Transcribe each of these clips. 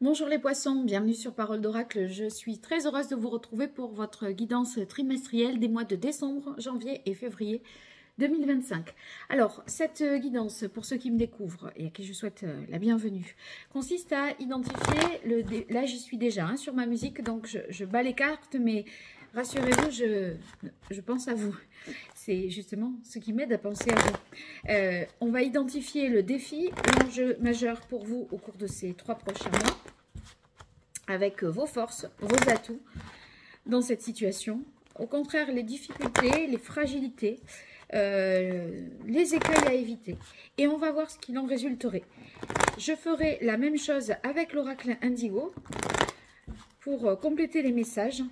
Bonjour les poissons, bienvenue sur Parole d'Oracle. Je suis très heureuse de vous retrouver pour votre guidance trimestrielle des mois de décembre, janvier et février 2025. Alors, cette guidance, pour ceux qui me découvrent et à qui je souhaite la bienvenue, consiste à identifier Là, j'y suis déjà sur ma musique, donc je bats les cartes, mais rassurez-vous, je pense à vous. C'est justement ce qui m'aide à penser à vous. On va identifier le défi, l'enjeu majeur pour vous au cours de ces 3 prochains mois, avec vos forces, vos atouts dans cette situation. Au contraire, les difficultés, les fragilités, les écueils à éviter. Et on va voir ce qu'il en résulterait. Je ferai la même chose avec l'oracle Indigo pour compléter les messages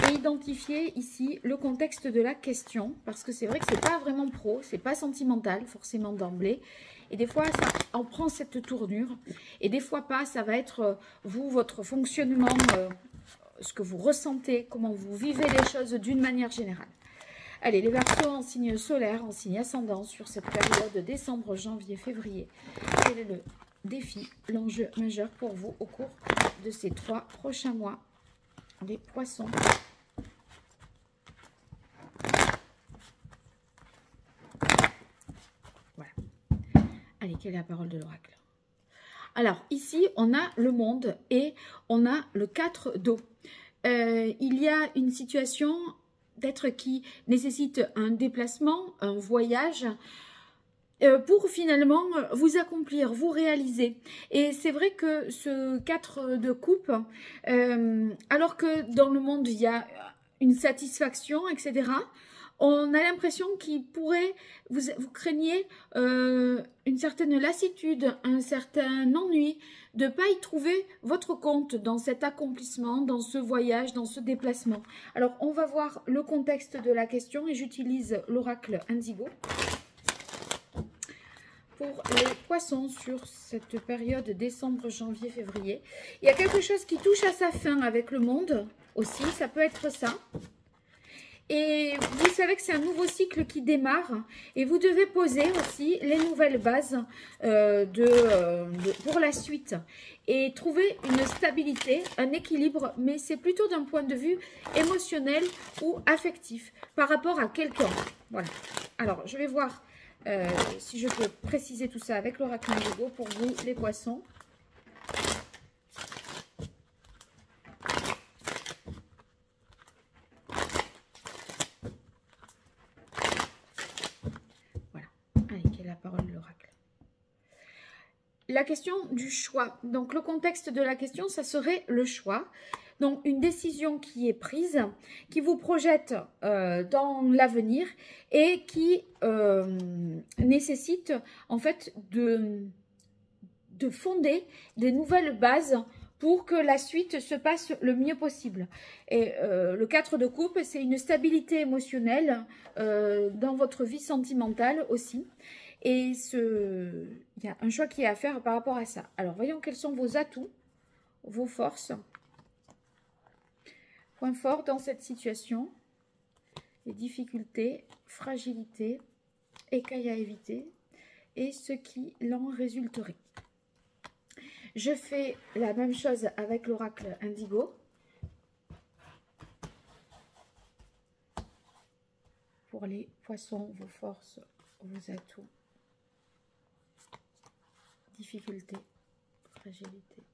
et identifier ici le contexte de la question, parce que c'est vrai que c'est pas vraiment pro, c'est pas sentimental forcément d'emblée, et des fois ça en prend cette tournure, et des fois pas, ça va être vous, votre fonctionnement, ce que vous ressentez, comment vous vivez les choses d'une manière générale. Allez, les Verseaux en signe solaire, en signe ascendant sur cette période de décembre, janvier, février, quel est le défi, l'enjeu majeur pour vous au cours de ces 3 prochains mois? Les poissons. Voilà. Allez, quelle est la parole de l'oracle? Alors, ici, on a le monde et on a le 4 d'eau. Il y a une situation d'être qui nécessite un déplacement, un voyage, pour finalement vous accomplir, vous réaliser. Et c'est vrai que ce 4 de coupe, alors que dans le monde il y a une satisfaction, etc., on a l'impression qu'il pourrait, vous craignez une certaine lassitude, un certain ennui, de ne pas y trouver votre compte dans cet accomplissement, dans ce voyage, dans ce déplacement. Alors on va voir le contexte de la question et j'utilise l'oracle Indigo pour les poissons sur cette période décembre, janvier, février. Il y a quelque chose qui touche à sa fin avec le monde aussi, ça peut être ça. Et vous savez que c'est un nouveau cycle qui démarre et vous devez poser aussi les nouvelles bases pour la suite et trouver une stabilité, un équilibre, mais c'est plutôt d'un point de vue émotionnel ou affectif par rapport à quelqu'un. Voilà. Alors, je vais voir si je peux préciser tout ça avec l'oracle Indigo pour vous, les poissons. Voilà. Allez, quelle est la parole de l'oracle? La question du choix. Donc, le contexte de la question, ça serait le choix. Donc, une décision qui est prise, qui vous projette dans l'avenir et qui nécessite en fait de fonder des nouvelles bases pour que la suite se passe le mieux possible. Et le 4 de coupe, c'est une stabilité émotionnelle dans votre vie sentimentale aussi. Et il y a un choix qui est à faire par rapport à ça. Alors, voyons quels sont vos atouts, vos forces. Point fort dans cette situation, les difficultés, fragilités, écueils à éviter et ce qui l'en résulterait. Je fais la même chose avec l'oracle Indigo. Pour les poissons, vos forces, vos atouts, difficultés, fragilités,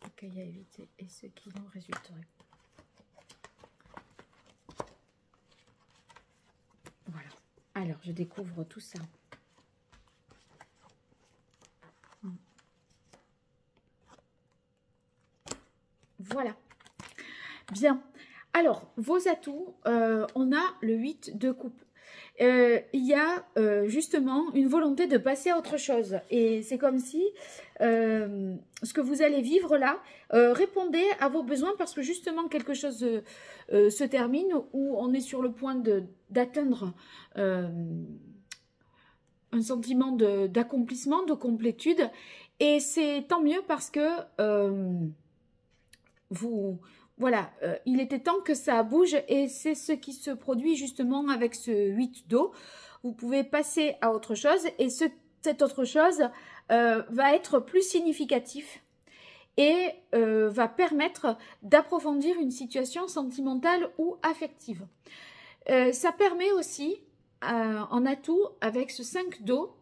écueils à éviter et ce qui l'en résulterait. Voilà. Alors, je découvre tout ça. Voilà. Bien. Alors, vos atouts, on a le 8 de coupe. Il y a justement une volonté de passer à autre chose. Et c'est comme si ce que vous allez vivre là, répondez à vos besoins parce que justement quelque chose se termine où on est sur le point d'atteindre un sentiment d'accomplissement, de complétude. Et c'est tant mieux parce que voilà, il était temps que ça bouge et c'est ce qui se produit justement avec ce 8 d'eau. Vous pouvez passer à autre chose et cette autre chose va être plus significatif et va permettre d'approfondir une situation sentimentale ou affective. Ça permet aussi, en atout, avec ce 5 d'eau,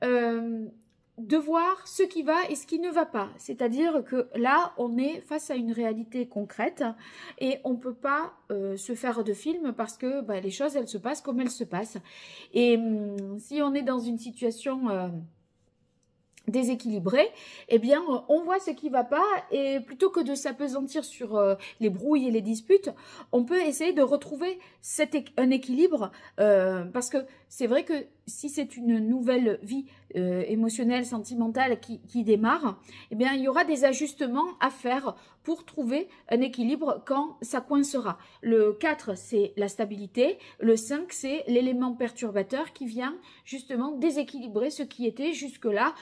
de voir ce qui va et ce qui ne va pas. C'est-à-dire que là, on est face à une réalité concrète et on ne peut pas se faire de film parce que les choses, elles se passent comme elles se passent. Et si on est dans une situation déséquilibré, eh bien, on voit ce qui ne va pas et plutôt que de s'apesantir sur les brouilles et les disputes, on peut essayer de retrouver un équilibre parce que c'est vrai que si c'est une nouvelle vie émotionnelle, sentimentale qui démarre, eh bien, il y aura des ajustements à faire pour trouver un équilibre quand ça coincera. Le 4, c'est la stabilité. Le 5, c'est l'élément perturbateur qui vient justement déséquilibrer ce qui était jusque-là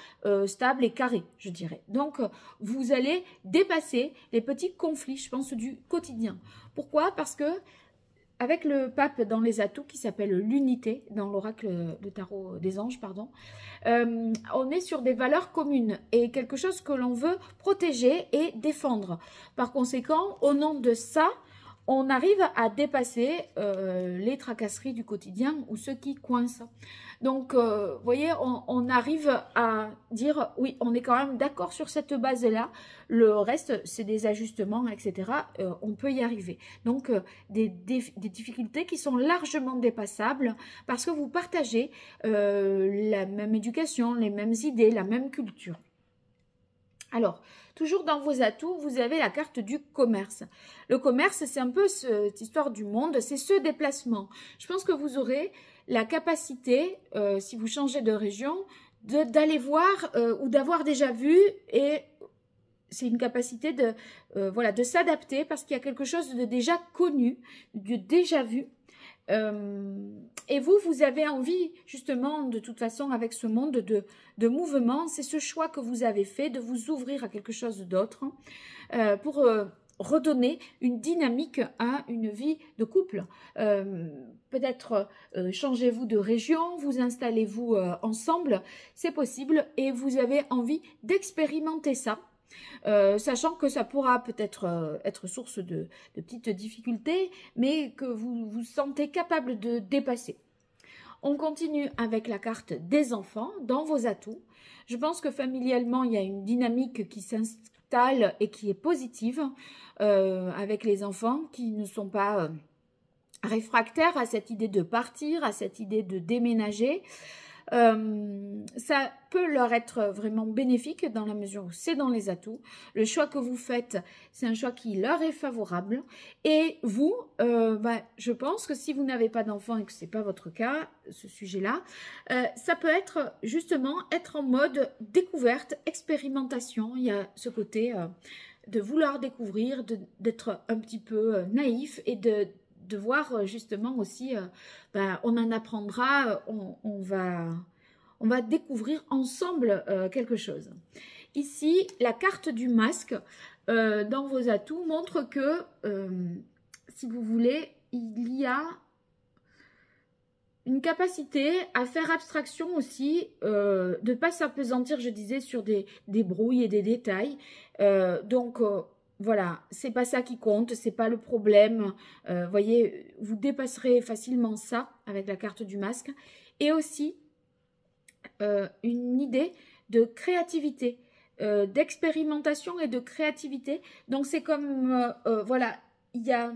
stable et carré, je dirais. Donc, vous allez dépasser les petits conflits, je pense, du quotidien. Pourquoi? Parce que avec le pape dans les atouts qui s'appelle l'unité, dans l'oracle de tarot des anges, pardon, on est sur des valeurs communes et quelque chose que l'on veut protéger et défendre. Par conséquent, au nom de ça, on arrive à dépasser les tracasseries du quotidien ou ceux qui coincent. Donc, vous voyez, on arrive à dire, oui, on est quand même d'accord sur cette base-là. Le reste, c'est des ajustements, etc. On peut y arriver. Donc, des difficultés qui sont largement dépassables parce que vous partagez la même éducation, les mêmes idées, la même culture. Alors, toujours dans vos atouts, vous avez la carte du commerce. Le commerce, c'est un peu cette histoire du monde, c'est ce déplacement. Je pense que vous aurez la capacité, si vous changez de région, d'aller voir ou d'avoir déjà vu, et c'est une capacité de s'adapter parce qu'il y a quelque chose de déjà connu, de déjà vu. Et vous avez envie, justement, de toute façon, avec ce monde de mouvement, c'est ce choix que vous avez fait de vous ouvrir à quelque chose d'autre pour redonner une dynamique à une vie de couple. Peut-être changez-vous de région, vous installez-vous ensemble, c'est possible et vous avez envie d'expérimenter ça. Sachant que ça pourra peut-être être source de petites difficultés, mais que vous vous sentez capable de dépasser. On continue avec la carte des enfants dans vos atouts. Je pense que familialement, il y a une dynamique qui s'installe et qui est positive avec les enfants qui ne sont pas réfractaires à cette idée de partir, à cette idée de déménager. Ça peut leur être vraiment bénéfique dans la mesure où c'est dans les atouts. Le choix que vous faites, c'est un choix qui leur est favorable. Et vous, je pense que si vous n'avez pas d'enfant et que ce n'est pas votre cas, ce sujet-là, ça peut être justement être en mode découverte, expérimentation. Il y a ce côté de vouloir découvrir, d'être un petit peu naïf et de voir justement aussi, on en apprendra, on va découvrir ensemble quelque chose. Ici, la carte du masque dans vos atouts montre que, si vous voulez, il y a une capacité à faire abstraction aussi, de ne pas s'apesantir, je disais, sur des brouilles et des détails. Voilà, c'est pas ça qui compte, c'est pas le problème. Voyez, vous dépasserez facilement ça avec la carte du masque. Et aussi, une idée de créativité, d'expérimentation et de créativité. Donc, c'est comme, voilà, il y a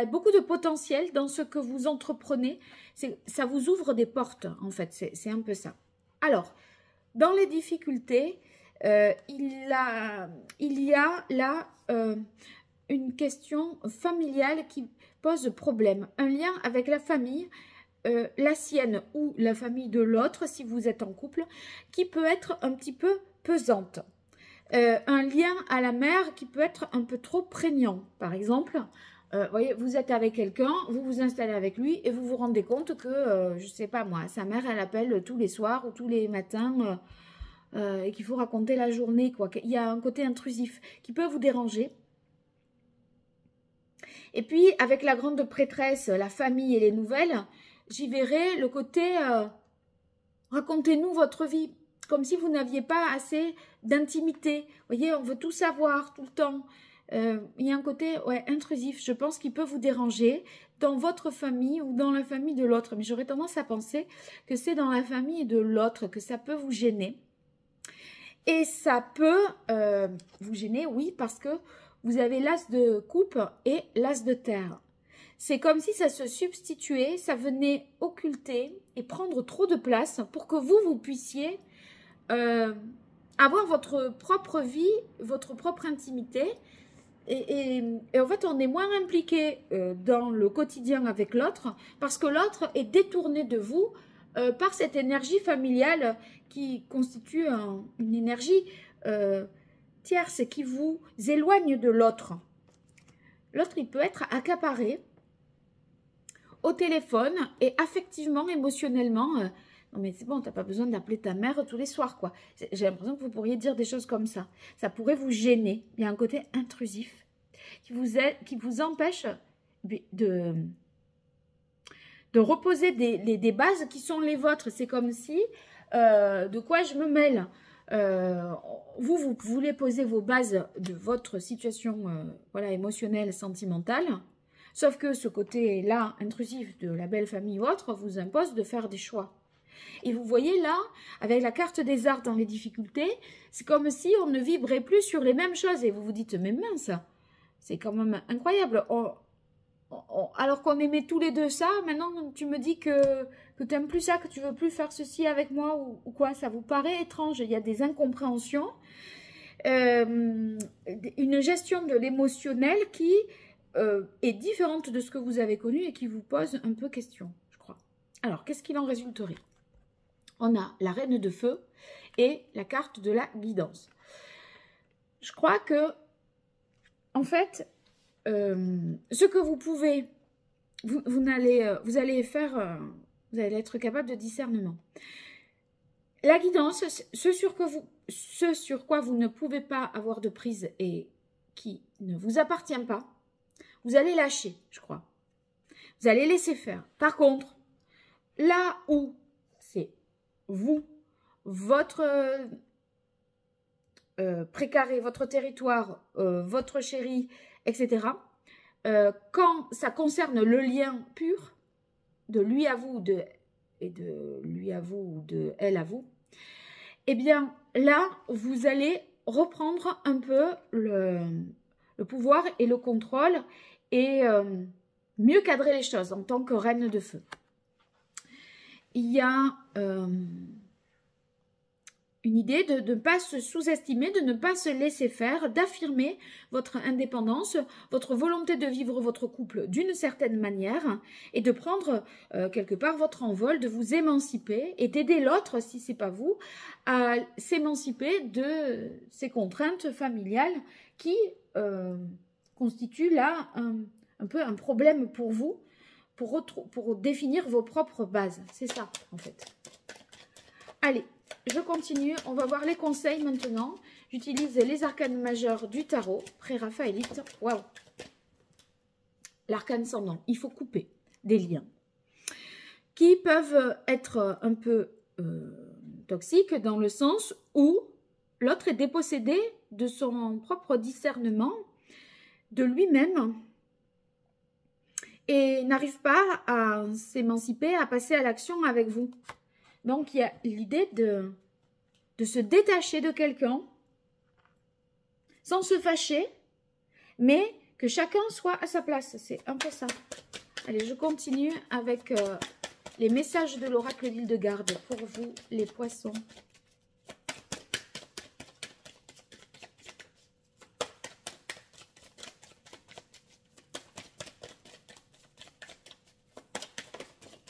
beaucoup de potentiel dans ce que vous entreprenez. Ça vous ouvre des portes, en fait, c'est un peu ça. Alors, dans les difficultés, il y a là une question familiale qui pose problème. Un lien avec la famille, la sienne ou la famille de l'autre, si vous êtes en couple, qui peut être un petit peu pesante. Un lien à la mère qui peut être un peu trop prégnant. Par exemple, voyez, vous êtes avec quelqu'un, vous vous installez avec lui et vous vous rendez compte que, je ne sais pas moi, sa mère, elle appelle tous les soirs ou tous les matins et qu'il faut raconter la journée, quoi. Il y a un côté intrusif qui peut vous déranger. Et puis, avec la grande prêtresse, la famille et les nouvelles, j'y verrai le côté racontez-nous votre vie. comme si vous n'aviez pas assez d'intimité. Vous voyez, on veut tout savoir tout le temps. Il y a un côté intrusif, je pense, qui peut vous déranger dans votre famille ou dans la famille de l'autre. Mais j'aurais tendance à penser que c'est dans la famille de l'autre que ça peut vous gêner. Et ça peut vous gêner, oui, parce que vous avez l'as de coupe et l'as de terre. C'est comme si ça se substituait, ça venait occulter et prendre trop de place pour que vous puissiez avoir votre propre vie, votre propre intimité. Et en fait, on est moins impliqué dans le quotidien avec l'autre parce que l'autre est détourné de vous par cette énergie familiale qui constitue une énergie tierce et qui vous éloigne de l'autre. L'autre, il peut être accaparé au téléphone et affectivement, émotionnellement. Non mais c'est bon, t'as pas besoin d'appeler ta mère tous les soirs, quoi. J'ai l'impression que vous pourriez dire des choses comme ça. Ça pourrait vous gêner. Il y a un côté intrusif qui vous empêche de reposer des bases qui sont les vôtres. C'est comme si, de quoi je me mêle. Vous voulez poser vos bases de votre situation voilà, émotionnelle, sentimentale. Sauf que ce côté-là, intrusif de la belle famille ou autre, vous impose de faire des choix. Et vous voyez là, avec la carte des arts dans les difficultés, c'est comme si on ne vibrait plus sur les mêmes choses. Et vous vous dites, mais mince, c'est quand même incroyable. Alors qu'on aimait tous les deux ça, maintenant tu me dis que tu n'aimes plus ça, que tu veux plus faire ceci avec moi ou quoi. Ça vous paraît étrange, il y a des incompréhensions. Une gestion de l'émotionnel qui est différente de ce que vous avez connu et qui vous pose un peu question, je crois. Alors, qu'est-ce qu'il en résulterait? On a la reine de feu et la carte de la guidance. Je crois que, en fait, ce que vous pouvez, vous allez être capable de discernement. La guidance, ce sur quoi vous ne pouvez pas avoir de prise et qui ne vous appartient pas, vous allez lâcher, je crois. Vous allez laisser faire. Par contre, là où c'est vous, votre précaré, votre territoire, votre chéri, etc., quand ça concerne le lien pur, de lui à vous, et de lui à vous ou de elle à vous, eh bien là, vous allez reprendre un peu le pouvoir et le contrôle et mieux cadrer les choses en tant que reine de feu. Il y a une idée de ne pas se sous-estimer, de ne pas se laisser faire, d'affirmer votre indépendance, votre volonté de vivre votre couple d'une certaine manière et de prendre quelque part votre envol, de vous émanciper et d'aider l'autre, si ce n'est pas vous, à s'émanciper de ces contraintes familiales qui constituent là un peu un problème pour vous, pour définir vos propres bases. C'est ça, en fait. Allez, je continue. On va voir les conseils maintenant. J'utilise les arcanes majeurs du tarot, pré-raphaélite. Waouh! L'arcane sans nom. Il faut couper des liens qui peuvent être un peu toxiques dans le sens où l'autre est dépossédé de son propre discernement, de lui-même, et n'arrive pas à s'émanciper, à passer à l'action avec vous. Donc, il y a l'idée de se détacher de quelqu'un sans se fâcher, mais que chacun soit à sa place. C'est un peu ça. Allez, je continue avec les messages de l'oracle d'Hildegarde pour vous, les poissons.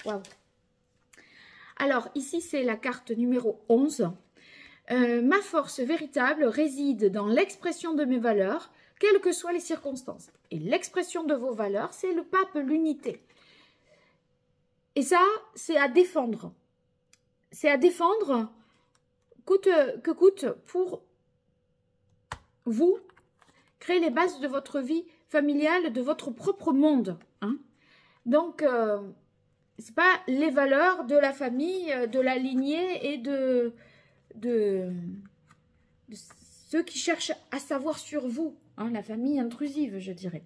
Waouh! Alors, ici, c'est la carte numéro 11. Ma force véritable réside dans l'expression de mes valeurs, quelles que soient les circonstances. Et l'expression de vos valeurs, c'est le pape, l'unité. Et ça, c'est à défendre. C'est à défendre, coûte que coûte, pour vous, créer les bases de votre vie familiale, de votre propre monde. Hein. Donc, c'est pas les valeurs de la famille, de la lignée et de de ceux qui cherchent à savoir sur vous, hein, la famille intrusive, je dirais.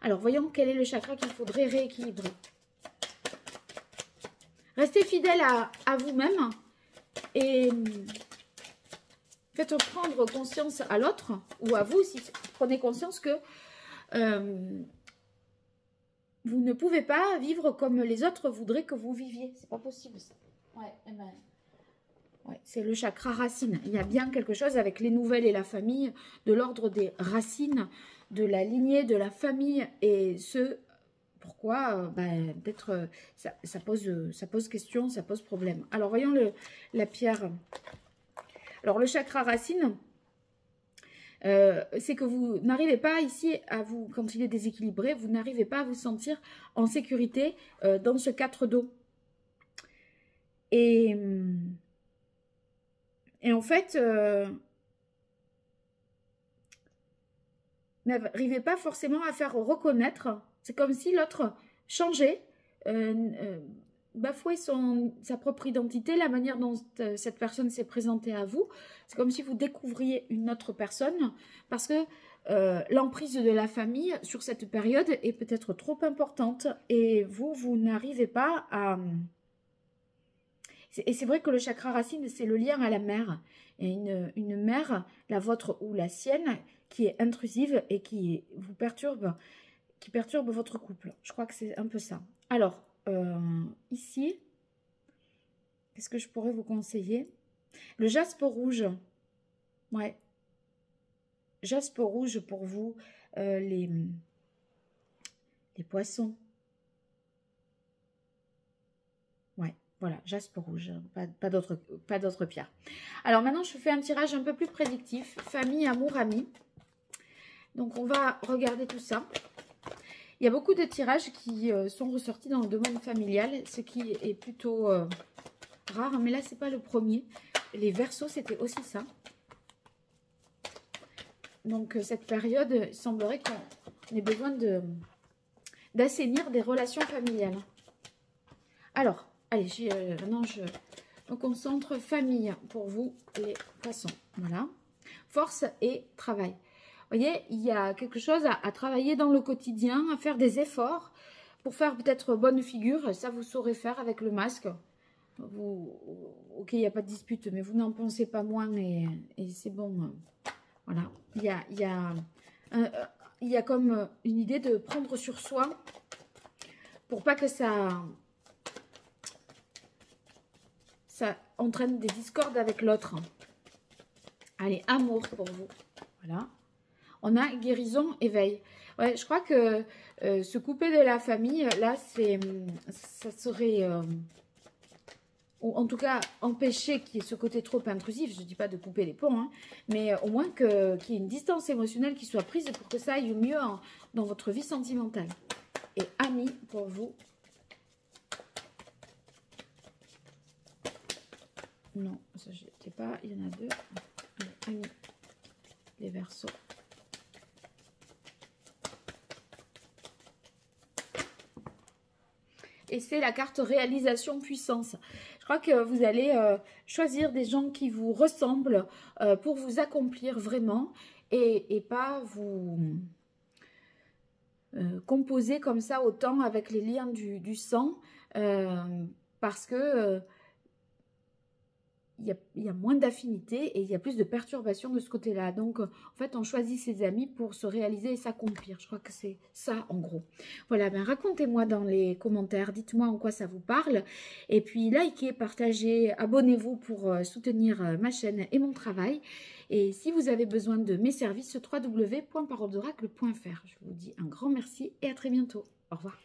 Alors, voyons quel est le chakra qu'il faudrait rééquilibrer. Restez fidèle à vous-même et faites prendre conscience à l'autre ou à vous, si vous prenez conscience que vous ne pouvez pas vivre comme les autres voudraient que vous viviez. C'est pas possible, ça. Ouais, ouais, c'est le chakra racine. Il y a bien quelque chose avec les nouvelles et la famille, de l'ordre des racines, de la lignée, de la famille. Et ce, pourquoi peut-être ça pose question, ça pose problème. Alors, voyons la pierre. Alors, le chakra racine, c'est que vous n'arrivez pas ici à vous, quand il est déséquilibré, vous n'arrivez pas à vous sentir en sécurité dans ce 4 d'eau. Et en fait, n'arrivez pas forcément à faire reconnaître. C'est comme si l'autre changeait, bafouait sa propre identité, la manière dont cette personne s'est présentée à vous. C'est comme si vous découvriez une autre personne parce que l'emprise de la famille sur cette période est peut-être trop importante et vous n'arrivez pas à... Et c'est vrai que le chakra racine, c'est le lien à la mère. Et une mère, la vôtre ou la sienne, qui est intrusive et qui vous perturbe, qui perturbe votre couple. Je crois que c'est un peu ça. Alors, ici, qu'est-ce que je pourrais vous conseiller? Le jaspe rouge. Ouais. Jaspe rouge pour vous, les poissons. Ouais. Voilà, jaspe rouge, pas d'autres pierres. Alors maintenant, je fais un tirage un peu plus prédictif. Famille, amour, amis. Donc, on va regarder tout ça. Il y a beaucoup de tirages qui sont ressortis dans le domaine familial, ce qui est plutôt rare. Mais là, c'est pas le premier. Les Verseaux, c'était aussi ça. Donc, cette période, il semblerait qu'on ait besoin d'assainir des relations familiales. Alors... Allez, maintenant je me concentre. Famille pour vous, les poissons. Voilà. Force et travail. Vous voyez, il y a quelque chose à travailler dans le quotidien, à faire des efforts pour faire peut-être bonne figure. Ça, vous saurez faire avec le masque. Ok, il n'y a pas de dispute, mais vous n'en pensez pas moins et c'est bon. Voilà. Il y a comme une idée de prendre sur soi pour pas que ça entraîne des discordes avec l'autre. Allez, amour pour vous. Voilà. On a guérison, éveil. Ouais, je crois que se couper de la famille, là, ça serait... ou en tout cas, empêcher qu'il y ait ce côté trop intrusif. Je ne dis pas de couper les ponts, hein, mais au moins qu'il y ait une distance émotionnelle qui soit prise pour que ça aille mieux dans votre vie sentimentale. Et amis pour vous. Non, ça je sais pas, il y en a deux. Allez, amis, les Verseaux. Et c'est la carte réalisation puissance. Je crois que vous allez choisir des gens qui vous ressemblent pour vous accomplir vraiment et pas vous composer comme ça autant avec les liens du sang parce que il y a moins d'affinité et il y a plus de perturbations de ce côté-là. Donc, en fait, on choisit ses amis pour se réaliser et s'accomplir. Je crois que c'est ça, en gros. Voilà, ben racontez-moi dans les commentaires. Dites-moi en quoi ça vous parle. Et puis, likez, partagez, abonnez-vous pour soutenir ma chaîne et mon travail. Et si vous avez besoin de mes services, www.paroledoracle.fr. Je vous dis un grand merci et à très bientôt. Au revoir.